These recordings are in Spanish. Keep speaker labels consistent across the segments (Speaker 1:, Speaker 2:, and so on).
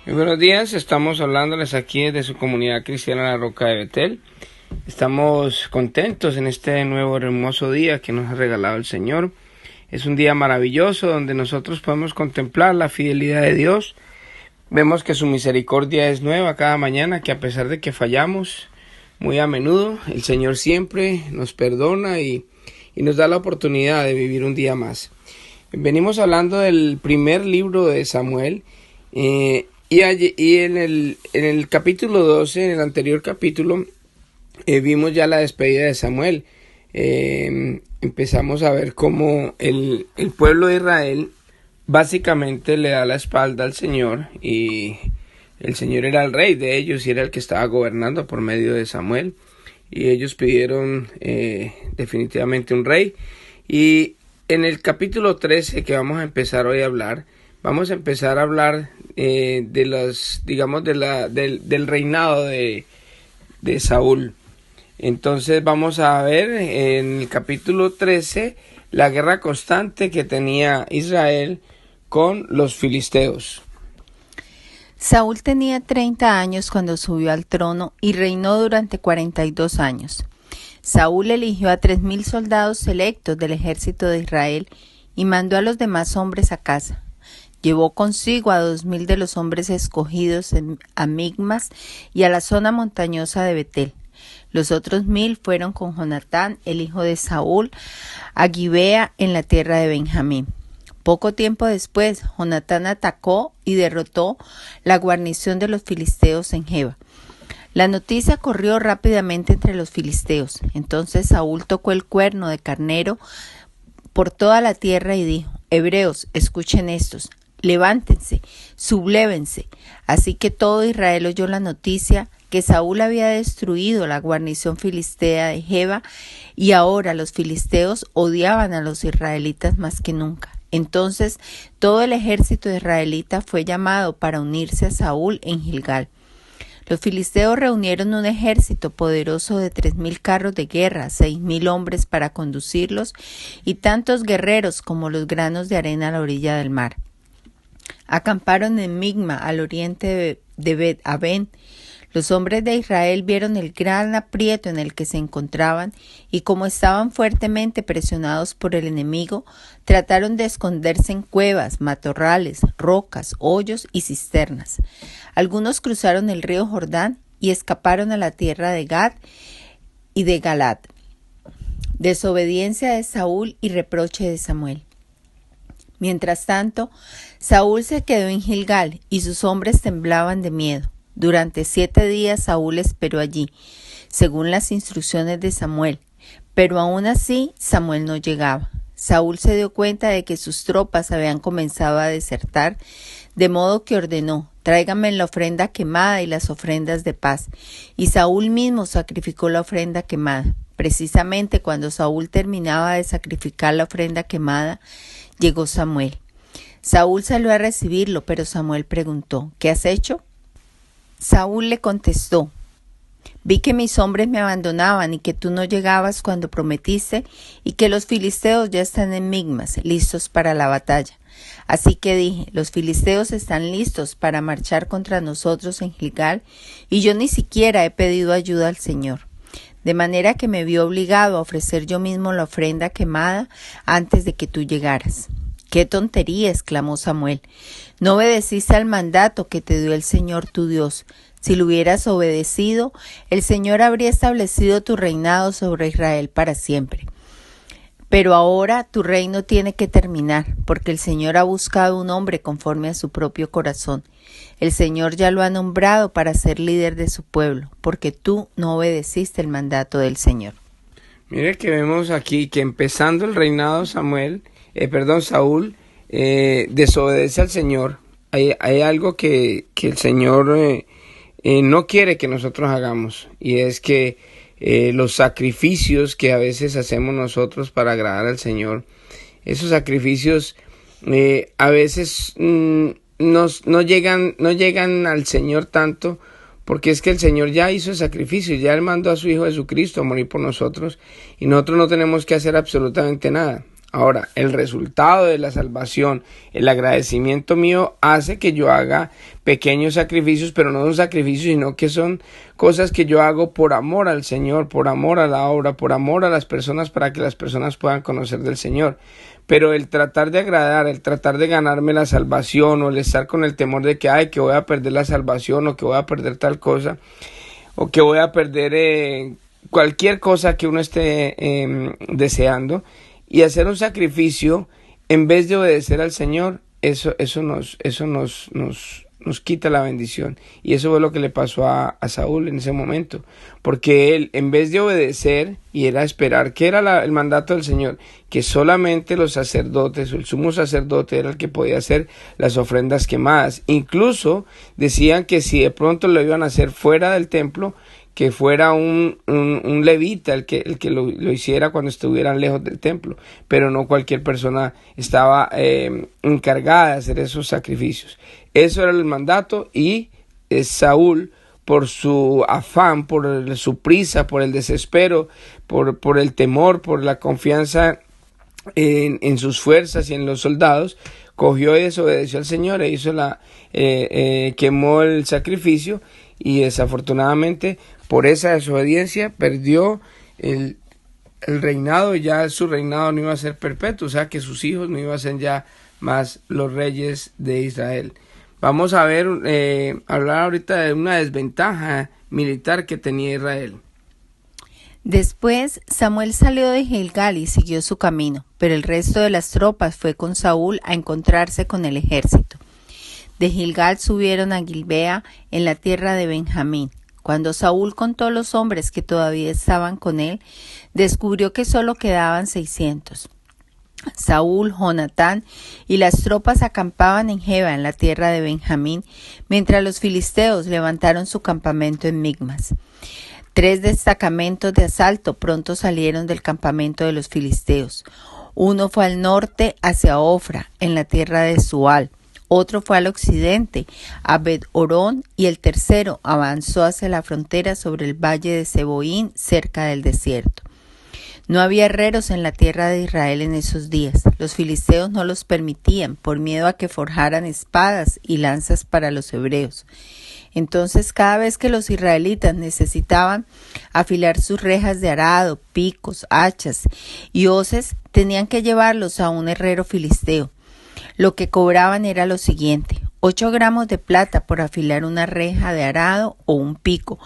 Speaker 1: Muy buenos días, estamos hablándoles aquí desde su comunidad cristiana La Roca de Betel. Estamos contentos en este nuevo hermoso día que nos ha regalado el Señor. Es un día maravilloso donde nosotros podemos contemplar la fidelidad de Dios. Vemos que su misericordia es nueva cada mañana, que a pesar de que fallamos muy a menudo, el Señor siempre nos perdona y nos da la oportunidad de vivir un día más. Venimos hablando del primer libro de Samuel y en el capítulo 12, en el anterior capítulo, vimos ya la despedida de Samuel. Empezamos a ver cómo el pueblo de Israel básicamente le da la espalda al Señor y el Señor era el rey de ellos y era el que estaba gobernando por medio de Samuel, y ellos pidieron definitivamente un rey. Y en el capítulo 13 que vamos a empezar hoy a hablar, vamos a empezar a hablar de los, digamos, del reinado de Saúl. Entonces vamos a ver en el capítulo 13 la guerra constante que tenía Israel con los filisteos.
Speaker 2: Saúl tenía 30 años cuando subió al trono y reinó durante 42 años. Saúl eligió a 3,000 soldados selectos del ejército de Israel y mandó a los demás hombres a casa. Llevó consigo a 2,000 de los hombres escogidos a Migmas y a la zona montañosa de Betel. Los otros 1,000 fueron con Jonatán, el hijo de Saúl, a Gibea en la tierra de Benjamín. Poco tiempo después, Jonatán atacó y derrotó la guarnición de los filisteos en Geba. La noticia corrió rápidamente entre los filisteos. Entonces Saúl tocó el cuerno de carnero por toda la tierra y dijo: Hebreos, escuchen estos, levántense, sublévense. Así que todo Israel oyó la noticia que Saúl había destruido la guarnición filistea de Geba, y ahora los filisteos odiaban a los israelitas más que nunca. Entonces todo el ejército israelita fue llamado para unirse a Saúl en Gilgal. Los filisteos reunieron un ejército poderoso de 3,000 carros de guerra, 6,000 hombres para conducirlos y tantos guerreros como los granos de arena a la orilla del mar. Acamparon en Migma, al oriente de Bet-Aven. Los hombres de Israel vieron el gran aprieto en el que se encontraban y, como estaban fuertemente presionados por el enemigo, trataron de esconderse en cuevas, matorrales, rocas, hoyos y cisternas. Algunos cruzaron el río Jordán y escaparon a la tierra de Gad y de Galad. Desobediencia de Saúl y reproche de Samuel. Mientras tanto, Saúl se quedó en Gilgal y sus hombres temblaban de miedo. Durante 7 días Saúl esperó allí, según las instrucciones de Samuel, pero aún así Samuel no llegaba. Saúl se dio cuenta de que sus tropas habían comenzado a desertar, de modo que ordenó: tráiganme la ofrenda quemada y las ofrendas de paz. Y Saúl mismo sacrificó la ofrenda quemada. Precisamente cuando Saúl terminaba de sacrificar la ofrenda quemada, llegó Samuel. Saúl salió a recibirlo, pero Samuel preguntó: ¿qué has hecho? Saúl le contestó: vi que mis hombres me abandonaban y que tú no llegabas cuando prometiste, y que los filisteos ya están en Migmas, listos para la batalla. Así que dije: los filisteos están listos para marchar contra nosotros en Gilgal, y yo ni siquiera he pedido ayuda al Señor. De manera que me vi obligado a ofrecer yo mismo la ofrenda quemada antes de que tú llegaras. ¡Qué tontería!, exclamó Samuel. No obedeciste al mandato que te dio el Señor tu Dios. Si lo hubieras obedecido, el Señor habría establecido tu reinado sobre Israel para siempre. Pero ahora tu reino tiene que terminar, porque el Señor ha buscado un hombre conforme a su propio corazón. El Señor ya lo ha nombrado para ser líder de su pueblo, porque tú no obedeciste el mandato del Señor.
Speaker 1: Mire que vemos aquí que empezando el reinado Saúl desobedece al Señor. Hay algo que el Señor no quiere que nosotros hagamos, y es que los sacrificios que a veces hacemos nosotros para agradar al Señor, esos sacrificios a veces no llegan al Señor tanto, porque es que el Señor ya hizo el sacrificio, ya Él mandó a su Hijo Jesucristo a morir por nosotros, y nosotros no tenemos que hacer absolutamente nada. Ahora, el resultado de la salvación, el agradecimiento mío hace que yo haga pequeños sacrificios, pero no son sacrificios, sino que son cosas que yo hago por amor al Señor, por amor a la obra, por amor a las personas, para que las personas puedan conocer del Señor. Pero el tratar de agradar, el tratar de ganarme la salvación, o el estar con el temor de que, que voy a perder la salvación, o que voy a perder tal cosa, o que voy a perder cualquier cosa que uno esté deseando, y hacer un sacrificio en vez de obedecer al Señor, eso nos quita la bendición. Y eso fue lo que le pasó a Saúl en ese momento, porque él, en vez de obedecer y era esperar, que era el mandato del Señor, que solamente los sacerdotes o el sumo sacerdote era el que podía hacer las ofrendas quemadas. Incluso decían que si de pronto lo iban a hacer fuera del templo, que fuera un levita el que lo hiciera cuando estuvieran lejos del templo, pero no cualquier persona estaba encargada de hacer esos sacrificios. Eso era el mandato, y Saúl, por su afán, por su prisa, por el desespero, por el temor, por la confianza en sus fuerzas y en los soldados, cogió y desobedeció al Señor e hizo quemó el sacrificio, y desafortunadamente por esa desobediencia perdió el reinado, y ya su reinado no iba a ser perpetuo, o sea que sus hijos no iban a ser ya más los reyes de Israel. Vamos a ver, hablar ahorita de una desventaja militar que tenía Israel.
Speaker 2: Después Samuel salió de Gilgal y siguió su camino, pero el resto de las tropas fue con Saúl a encontrarse con el ejército. De Gilgal subieron a Gilbea en la tierra de Benjamín. Cuando Saúl contó los hombres que todavía estaban con él, descubrió que solo quedaban 600. Saúl, Jonatán y las tropas acampaban en Geba, en la tierra de Benjamín, mientras los filisteos levantaron su campamento en Migmas. 3 destacamentos de asalto pronto salieron del campamento de los filisteos. Uno fue al norte hacia Ofra, en la tierra de Sual. Otro fue al occidente, a Bet-Orón, y el tercero avanzó hacia la frontera sobre el valle de Seboín, cerca del desierto. No había herreros en la tierra de Israel en esos días. Los filisteos no los permitían, por miedo a que forjaran espadas y lanzas para los hebreos. Entonces, cada vez que los israelitas necesitaban afilar sus rejas de arado, picos, hachas y hoces, tenían que llevarlos a un herrero filisteo. Lo que cobraban era lo siguiente: 8 gramos de plata por afilar una reja de arado o un pico,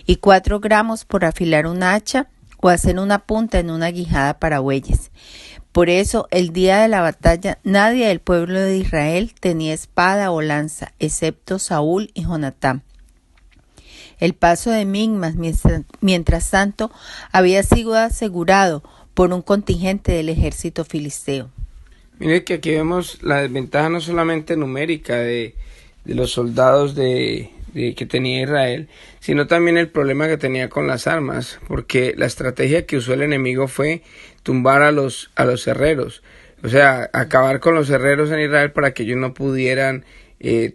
Speaker 2: y 4 gramos por afilar un hacha o hacer una punta en una guijada para bueyes. Por eso, el día de la batalla, nadie del pueblo de Israel tenía espada o lanza, excepto Saúl y Jonatán. El paso de Migmas, mientras tanto, había sido asegurado por un contingente del ejército filisteo.
Speaker 1: Mire que aquí vemos la desventaja no solamente numérica de los soldados que tenía Israel, sino también el problema que tenía con las armas, porque la estrategia que usó el enemigo fue tumbar a los herreros, o sea, acabar con los herreros en Israel para que ellos no pudieran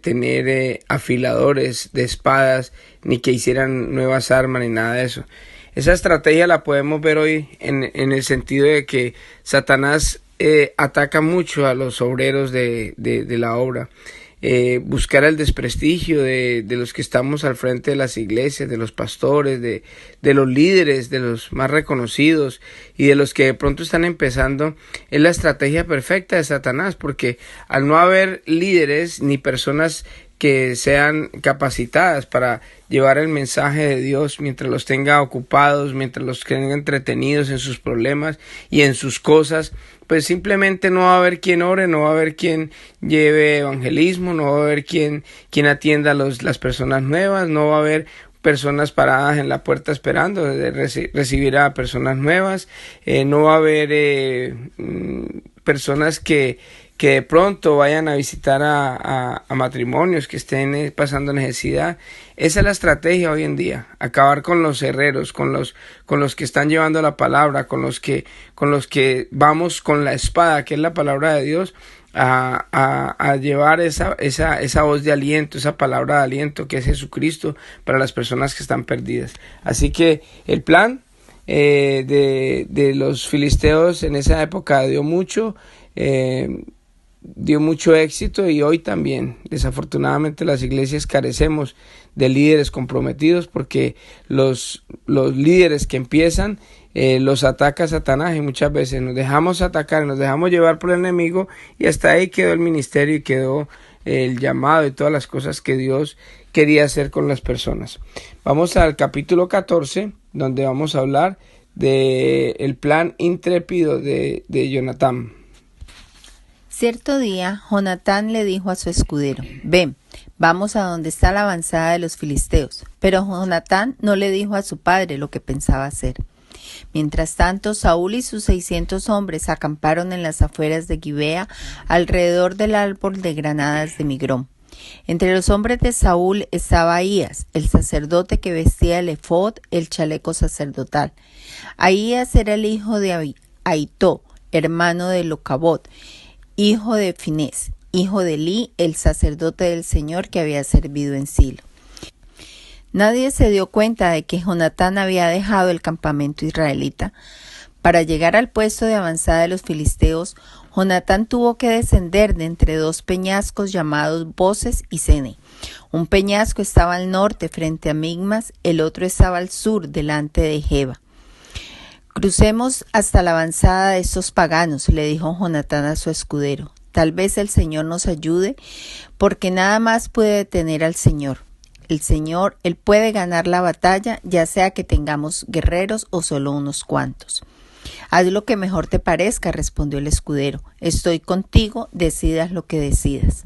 Speaker 1: tener afiladores de espadas, ni que hicieran nuevas armas, ni nada de eso. Esa estrategia la podemos ver hoy en el sentido de que Satanás ataca mucho a los obreros de la obra. Buscar el desprestigio de los que estamos al frente de las iglesias, de los pastores, de los líderes, de los más reconocidos y de los que de pronto están empezando, es la estrategia perfecta de Satanás, porque al no haber líderes ni personas que sean capacitadas para llevar el mensaje de Dios, mientras los tenga ocupados, mientras los tenga entretenidos en sus problemas y en sus cosas, pues simplemente no va a haber quien ore, no va a haber quien lleve evangelismo, no va a haber quien atienda a las personas nuevas, no va a haber personas paradas en la puerta esperando recibir a personas nuevas, no va a haber personas que de pronto vayan a visitar a matrimonios que estén pasando necesidad. Esa es la estrategia hoy en día: acabar con los herreros, con los que están llevando la palabra, con los que vamos con la espada, que es la palabra de Dios, a llevar esa voz de aliento, esa palabra de aliento que es Jesucristo para las personas que están perdidas. Así que el plan de los filisteos en esa época dio mucho éxito, y hoy también. Desafortunadamente las iglesias carecemos de líderes comprometidos, porque los líderes que empiezan los ataca Satanás, y muchas veces nos dejamos atacar, nos dejamos llevar por el enemigo, y hasta ahí quedó el ministerio y quedó el llamado y todas las cosas que Dios quería hacer con las personas. Vamos al capítulo 14, donde vamos a hablar del plan intrépido de Jonatán.
Speaker 2: Cierto día, Jonatán le dijo a su escudero: ven, vamos a donde está la avanzada de los filisteos. Pero Jonatán no le dijo a su padre lo que pensaba hacer. Mientras tanto, Saúl y sus 600 hombres acamparon en las afueras de Gibea, alrededor del árbol de granadas de Migrón. Entre los hombres de Saúl estaba Ahías, el sacerdote que vestía el efod, el chaleco sacerdotal. Ahías era el hijo de Ahitó, hermano de Locabot, hijo de Finés, hijo de Elí, el sacerdote del Señor que había servido en Silo. Nadie se dio cuenta de que Jonatán había dejado el campamento israelita. Para llegar al puesto de avanzada de los filisteos, Jonatán tuvo que descender de entre dos peñascos llamados Boses y Sene. Un peñasco estaba al norte frente a Migmas, el otro estaba al sur delante de Geba. Crucemos hasta la avanzada de estos paganos, le dijo Jonatán a su escudero. Tal vez el Señor nos ayude, porque nada más puede detener al Señor. El Señor, Él puede ganar la batalla, ya sea que tengamos guerreros o solo unos cuantos. Haz lo que mejor te parezca, respondió el escudero. Estoy contigo, decidas lo que decidas.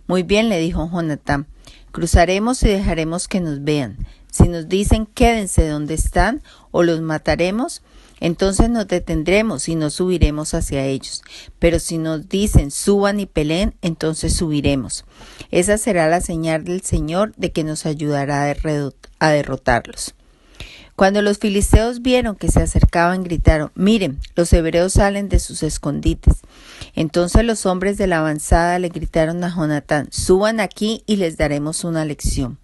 Speaker 2: Muy bien, le dijo Jonatán. Cruzaremos y dejaremos que nos vean. Si nos dicen quédense donde están o los mataremos, entonces nos detendremos y no subiremos hacia ellos. Pero si nos dicen suban y peleen, entonces subiremos. Esa será la señal del Señor de que nos ayudará a derrotarlos. Cuando los filisteos vieron que se acercaban, gritaron: miren, los hebreos salen de sus escondites. Entonces los hombres de la avanzada le gritaron a Jonatán: suban aquí y les daremos una lección.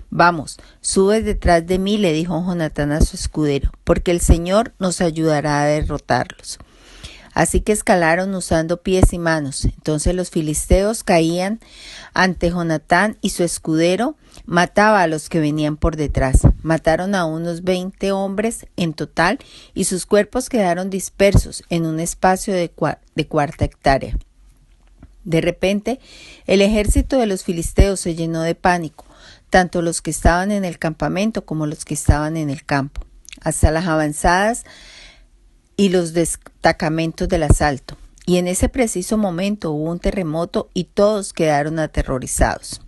Speaker 2: Vamos, sube detrás de mí, le dijo Jonatán a su escudero, porque el Señor nos ayudará a derrotarlos. Así que escalaron usando pies y manos. Entonces los filisteos caían ante Jonatán y su escudero mataba a los que venían por detrás. Mataron a unos 20 hombres en total y sus cuerpos quedaron dispersos en un espacio de cuarta hectárea. De repente, el ejército de los filisteos se llenó de pánico, tanto los que estaban en el campamento como los que estaban en el campo, hasta las avanzadas y los destacamentos del asalto. Y en ese preciso momento hubo un terremoto y todos quedaron aterrorizados.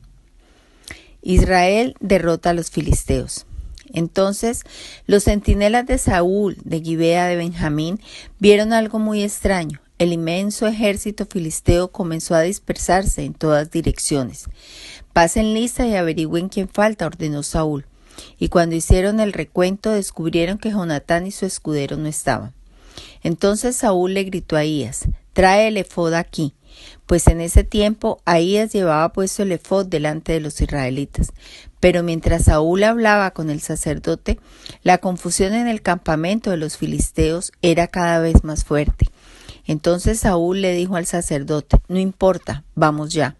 Speaker 2: Israel derrota a los filisteos. Entonces los centinelas de Saúl, de Gibea de Benjamín, vieron algo muy extraño. El inmenso ejército filisteo comenzó a dispersarse en todas direcciones. Pasen lista y averigüen quién falta, ordenó Saúl. Y cuando hicieron el recuento, descubrieron que Jonatán y su escudero no estaban. Entonces Saúl le gritó a Ahías: trae el efod aquí. Pues en ese tiempo Ahías llevaba puesto el efod delante de los israelitas. Pero mientras Saúl hablaba con el sacerdote, la confusión en el campamento de los filisteos era cada vez más fuerte. Entonces Saúl le dijo al sacerdote: no importa, vamos ya.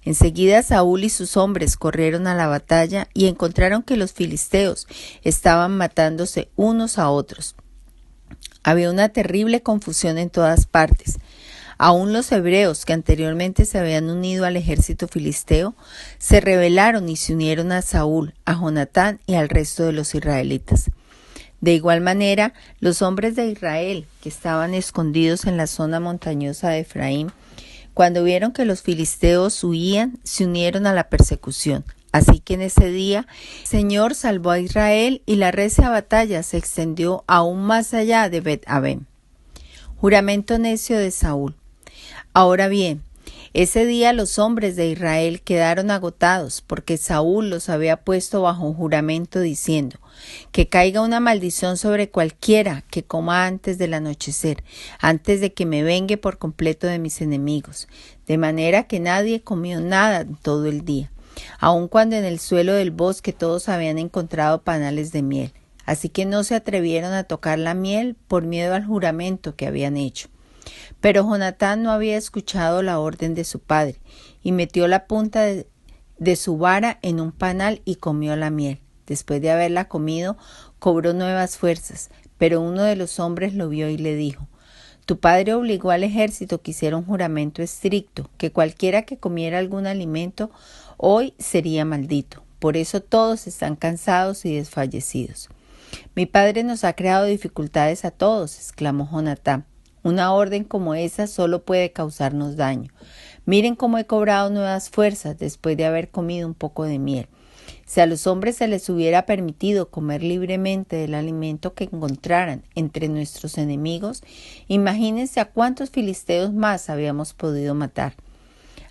Speaker 2: Enseguida Saúl y sus hombres corrieron a la batalla y encontraron que los filisteos estaban matándose unos a otros. Había una terrible confusión en todas partes. Aún los hebreos, que anteriormente se habían unido al ejército filisteo, se rebelaron y se unieron a Saúl, a Jonatán y al resto de los israelitas. De igual manera, los hombres de Israel, que estaban escondidos en la zona montañosa de Efraín, cuando vieron que los filisteos huían, se unieron a la persecución. Así que en ese día el Señor salvó a Israel y la recia batalla se extendió aún más allá de Bet-Aven. Juramento necio de Saúl. Ahora bien, ese día los hombres de Israel quedaron agotados porque Saúl los había puesto bajo juramento diciendo: que caiga una maldición sobre cualquiera que coma antes del anochecer, antes de que me vengue por completo de mis enemigos. De manera que nadie comió nada en todo el día, aun cuando en el suelo del bosque todos habían encontrado panales de miel. así que no se atrevieron a tocar la miel por miedo al juramento que habían hecho. Pero Jonatán no había escuchado la orden de su padre y metió la punta de su vara en un panal y comió la miel. Después de haberla comido, cobró nuevas fuerzas, pero uno de los hombres lo vio y le dijo: tu padre obligó al ejército que hiciera un juramento estricto, que cualquiera que comiera algún alimento hoy sería maldito. Por eso todos están cansados y desfallecidos. Mi padre nos ha creado dificultades a todos, exclamó Jonatán. Una orden como esa solo puede causarnos daño. Miren cómo he cobrado nuevas fuerzas después de haber comido un poco de miel. Si a los hombres se les hubiera permitido comer libremente del alimento que encontraran entre nuestros enemigos, imagínense a cuántos filisteos más habíamos podido matar.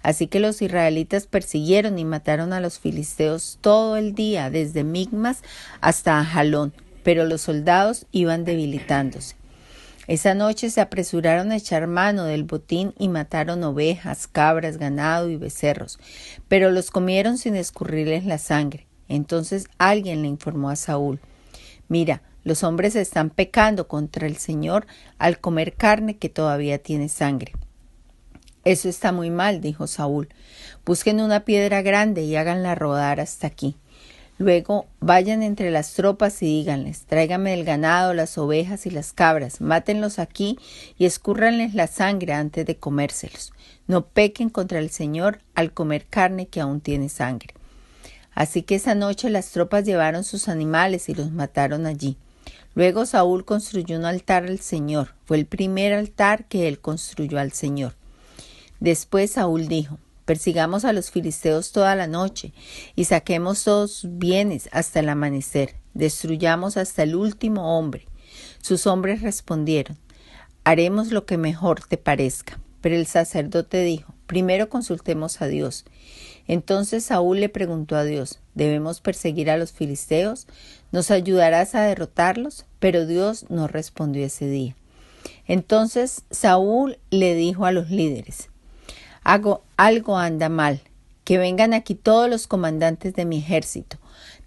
Speaker 2: Así que los israelitas persiguieron y mataron a los filisteos todo el día, desde Migmas hasta Ajalón, pero los soldados iban debilitándose. Esa noche se apresuraron a echar mano del botín y mataron ovejas, cabras, ganado y becerros, pero los comieron sin escurrirles la sangre. Entonces alguien le informó a Saúl: mira, los hombres están pecando contra el Señor al comer carne que todavía tiene sangre. Eso está muy mal, dijo Saúl. Busquen una piedra grande y háganla rodar hasta aquí. Luego vayan entre las tropas y díganles: tráiganme el ganado, las ovejas y las cabras, mátenlos aquí y escúrranles la sangre antes de comérselos. No pequen contra el Señor al comer carne que aún tiene sangre. Así que esa noche las tropas llevaron sus animales y los mataron allí. Luego Saúl construyó un altar al Señor. Fue el primer altar que él construyó al Señor. Después Saúl dijo: persigamos a los filisteos toda la noche y saquemos todos sus bienes hasta el amanecer. Destruyamos hasta el último hombre. Sus hombres respondieron: haremos lo que mejor te parezca. Pero el sacerdote dijo: primero consultemos a Dios. Entonces Saúl le preguntó a Dios: ¿debemos perseguir a los filisteos? ¿Nos ayudarás a derrotarlos? Pero Dios no respondió ese día. Entonces Saúl le dijo a los líderes: algo anda mal. Que vengan aquí todos los comandantes de mi ejército.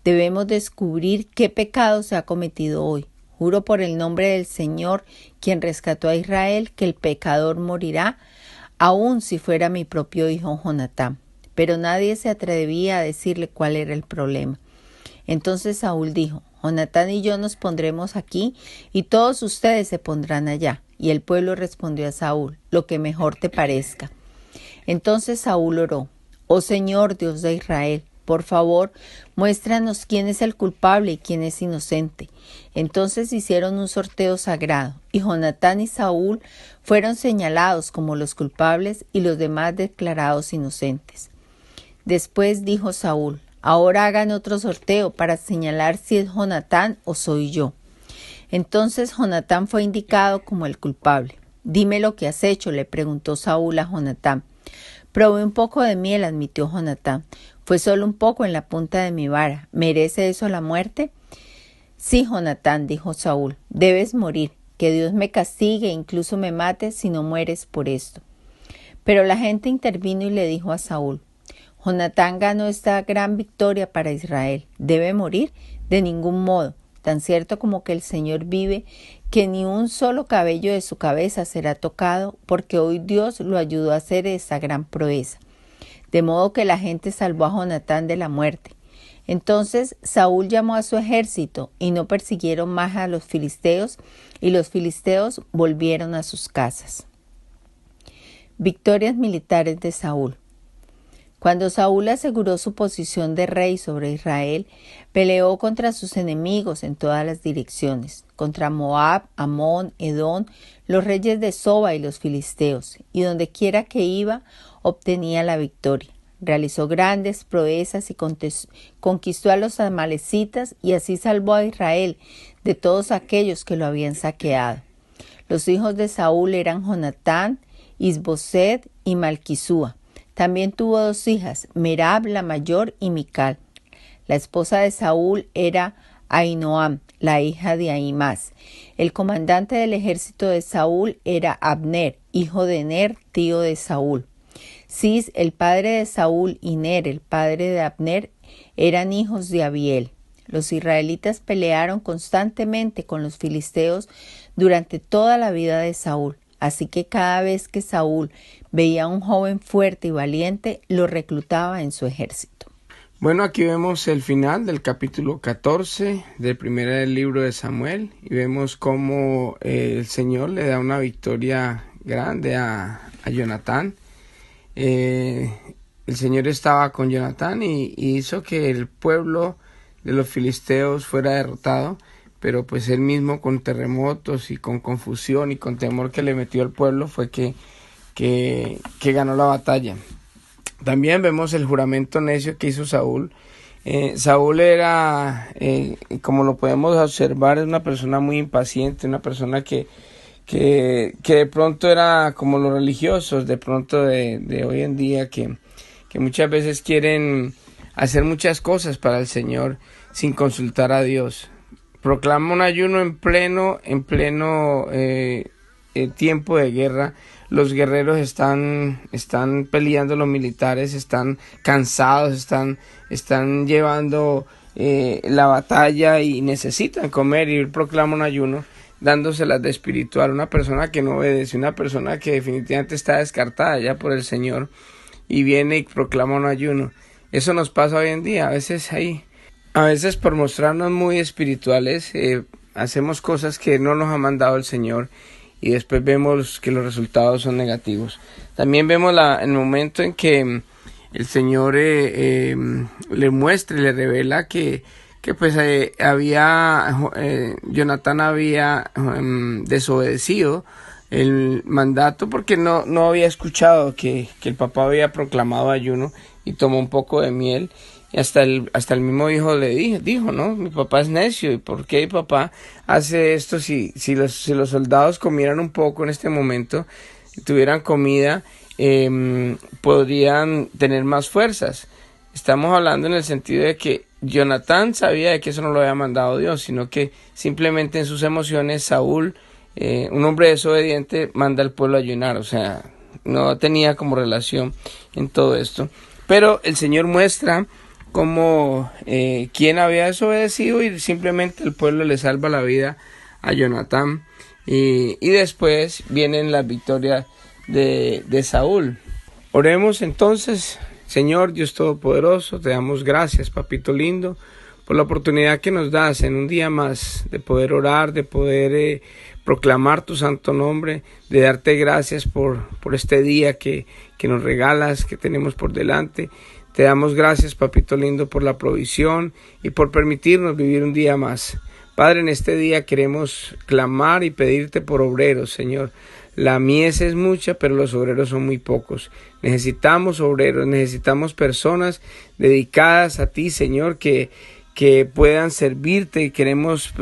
Speaker 2: Debemos descubrir qué pecado se ha cometido hoy. Juro por el nombre del Señor, quien rescató a Israel, que el pecador morirá, aun si fuera mi propio hijo Jonatán. Pero nadie se atrevía a decirle cuál era el problema. Entonces Saúl dijo: Jonatán y yo nos pondremos aquí, y todos ustedes se pondrán allá. Y el pueblo respondió a Saúl: lo que mejor te parezca. Entonces Saúl oró: oh Señor, Dios de Israel, por favor, muéstranos quién es el culpable y quién es inocente. Entonces hicieron un sorteo sagrado, y Jonatán y Saúl fueron señalados como los culpables y los demás declarados inocentes. Después dijo Saúl: ahora hagan otro sorteo para señalar si es Jonatán o soy yo. Entonces Jonatán fue indicado como el culpable. Dime lo que has hecho, le preguntó Saúl a Jonatán. Probé un poco de miel, admitió Jonatán. Fue solo un poco en la punta de mi vara. ¿Merece eso la muerte? Sí, Jonatán, dijo Saúl. Debes morir. Que Dios me castigue e incluso me mate si no mueres por esto. Pero la gente intervino y le dijo a Saúl: Jonatán ganó esta gran victoria para Israel. ¿Debe morir? De ningún modo. Tan cierto como que el Señor vive, que ni un solo cabello de su cabeza será tocado, porque hoy Dios lo ayudó a hacer esa gran proeza. De modo que la gente salvó a Jonatán de la muerte. Entonces Saúl llamó a su ejército, y no persiguieron más a los filisteos, y los filisteos volvieron a sus casas. Victorias militares de Saúl. Cuando Saúl aseguró su posición de rey sobre Israel, peleó contra sus enemigos en todas las direcciones, contra Moab, Amón, Edom, los reyes de Soba y los filisteos, y donde quiera que iba, obtenía la victoria. Realizó grandes proezas y conquistó a los amalecitas, y así salvó a Israel de todos aquellos que lo habían saqueado. Los hijos de Saúl eran Jonatán, Isboset y Malquisúa. También tuvo dos hijas, Merab la mayor y Mical. La esposa de Saúl era Ahinoam, la hija de Ahimás. El comandante del ejército de Saúl era Abner, hijo de Ner, tío de Saúl. Cis, el padre de Saúl, y Ner, el padre de Abner, eran hijos de Abiel. Los israelitas pelearon constantemente con los filisteos durante toda la vida de Saúl, así que cada vez que Saúl veía a un joven fuerte y valiente, lo reclutaba en su ejército.
Speaker 1: Bueno, aquí vemos el final del capítulo 14 del primer libro de Samuel y vemos cómo el Señor le da una victoria grande a Jonatán. El Señor estaba con Jonatán y hizo que el pueblo de los filisteos fuera derrotado, pero pues él mismo, con terremotos y con confusión y con temor que le metió al pueblo, fue que ganó la batalla. También vemos el juramento necio que hizo Saúl. Saúl era, como lo podemos observar, es una persona muy impaciente, una persona que de pronto era como los religiosos, de pronto de hoy en día, que muchas veces quieren hacer muchas cosas para el Señor sin consultar a Dios. Proclama un ayuno en pleno tiempo de guerra. Los guerreros están peleando, los militares están cansados, están llevando la batalla y necesitan comer, y él proclama un ayuno dándoselas de espiritual. Una persona que no obedece, una persona que definitivamente está descartada ya por el Señor, y viene y proclama un ayuno. Eso nos pasa hoy en día. A veces por mostrarnos muy espirituales hacemos cosas que no nos ha mandado el Señor, y después vemos que los resultados son negativos. También vemos el momento en que el Señor le muestra y le revela que pues Jonatán había desobedecido el mandato porque no había escuchado que el papá había proclamado ayuno, y tomó un poco de miel. Y hasta el mismo hijo le dijo, ¿no? Mi papá es necio. ¿Y por qué mi papá hace esto? Si los soldados comieran un poco en este momento, tuvieran comida, podrían tener más fuerzas. Estamos hablando en el sentido de que Jonatán sabía de que eso no lo había mandado Dios, sino que simplemente en sus emociones Saúl, un hombre desobediente, manda al pueblo a ayunar. O sea, no tenía como relación en todo esto. Pero el Señor muestra como quien había desobedecido, y simplemente el pueblo le salva la vida a Jonatán, y después vienen las victorias de Saúl. Oremos entonces. Señor Dios Todopoderoso, te damos gracias, papito lindo, por la oportunidad que nos das en un día más de poder orar, de poder proclamar tu santo nombre, de darte gracias por este día que nos regalas, que tenemos por delante. Te damos gracias, papito lindo, por la provisión y por permitirnos vivir un día más. Padre, en este día queremos clamar y pedirte por obreros, Señor. La mies es mucha, pero los obreros son muy pocos. Necesitamos obreros, necesitamos personas dedicadas a ti, Señor, que puedan servirte, y queremos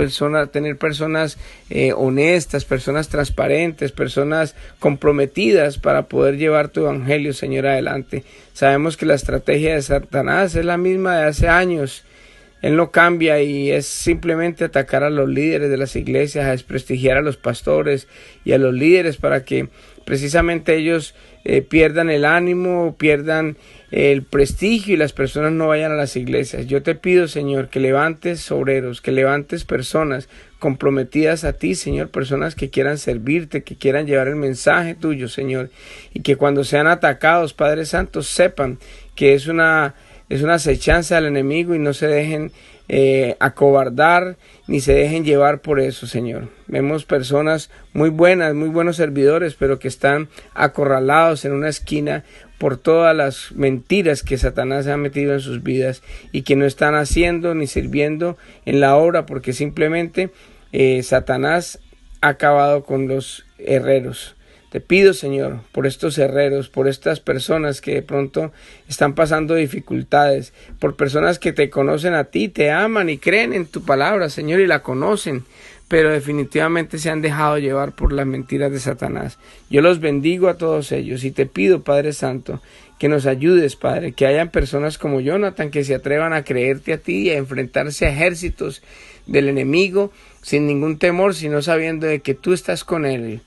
Speaker 1: tener personas honestas, personas transparentes, personas comprometidas para poder llevar tu evangelio, Señor, adelante. Sabemos que la estrategia de Satanás es la misma de hace años. Él no cambia, y es simplemente atacar a los líderes de las iglesias, a desprestigiar a los pastores y a los líderes para que precisamente ellos pierdan el ánimo, pierdan el prestigio, y las personas no vayan a las iglesias. Yo te pido, Señor, que levantes obreros, que levantes personas comprometidas a ti, Señor, personas que quieran servirte, que quieran llevar el mensaje tuyo, Señor, y que cuando sean atacados, Padre Santo, sepan que es una acechanza del enemigo, y no se dejen acobardar ni se dejen llevar por eso, Señor. Vemos personas muy buenas, muy buenos servidores, pero que están acorralados en una esquina por todas las mentiras que Satanás ha metido en sus vidas, y que no están haciendo ni sirviendo en la obra, porque simplemente Satanás ha acabado con los herreros. Te pido, Señor, por estos herreros, por estas personas que de pronto están pasando dificultades, por personas que te conocen a ti, te aman y creen en tu palabra, Señor, y la conocen, pero definitivamente se han dejado llevar por las mentiras de Satanás. Yo los bendigo a todos ellos, y te pido, Padre Santo, que nos ayudes, Padre, que hayan personas como Jonatán que se atrevan a creerte a ti y a enfrentarse a ejércitos del enemigo sin ningún temor, sino sabiendo de que tú estás con él.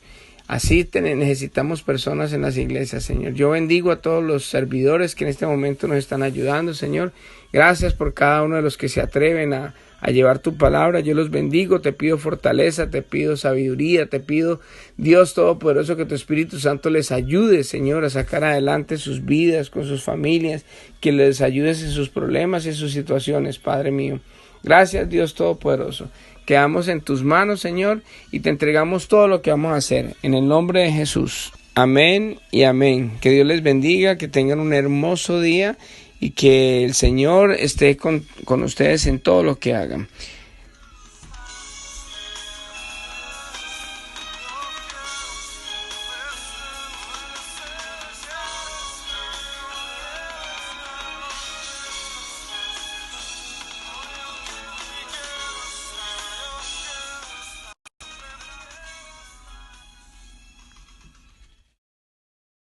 Speaker 1: Así necesitamos personas en las iglesias, Señor. Yo bendigo a todos los servidores que en este momento nos están ayudando, Señor. Gracias por cada uno de los que se atreven a a llevar tu palabra. Yo los bendigo, te pido fortaleza, te pido sabiduría, te pido, Dios Todopoderoso, que tu Espíritu Santo les ayude, Señor, a sacar adelante sus vidas con sus familias, que les ayudes en sus problemas y en sus situaciones, Padre mío. Gracias, Dios Todopoderoso. Quedamos en tus manos, Señor, y te entregamos todo lo que vamos a hacer. En el nombre de Jesús. Amén y amén. Que Dios les bendiga, que tengan un hermoso día y que el Señor esté con ustedes en todo lo que hagan.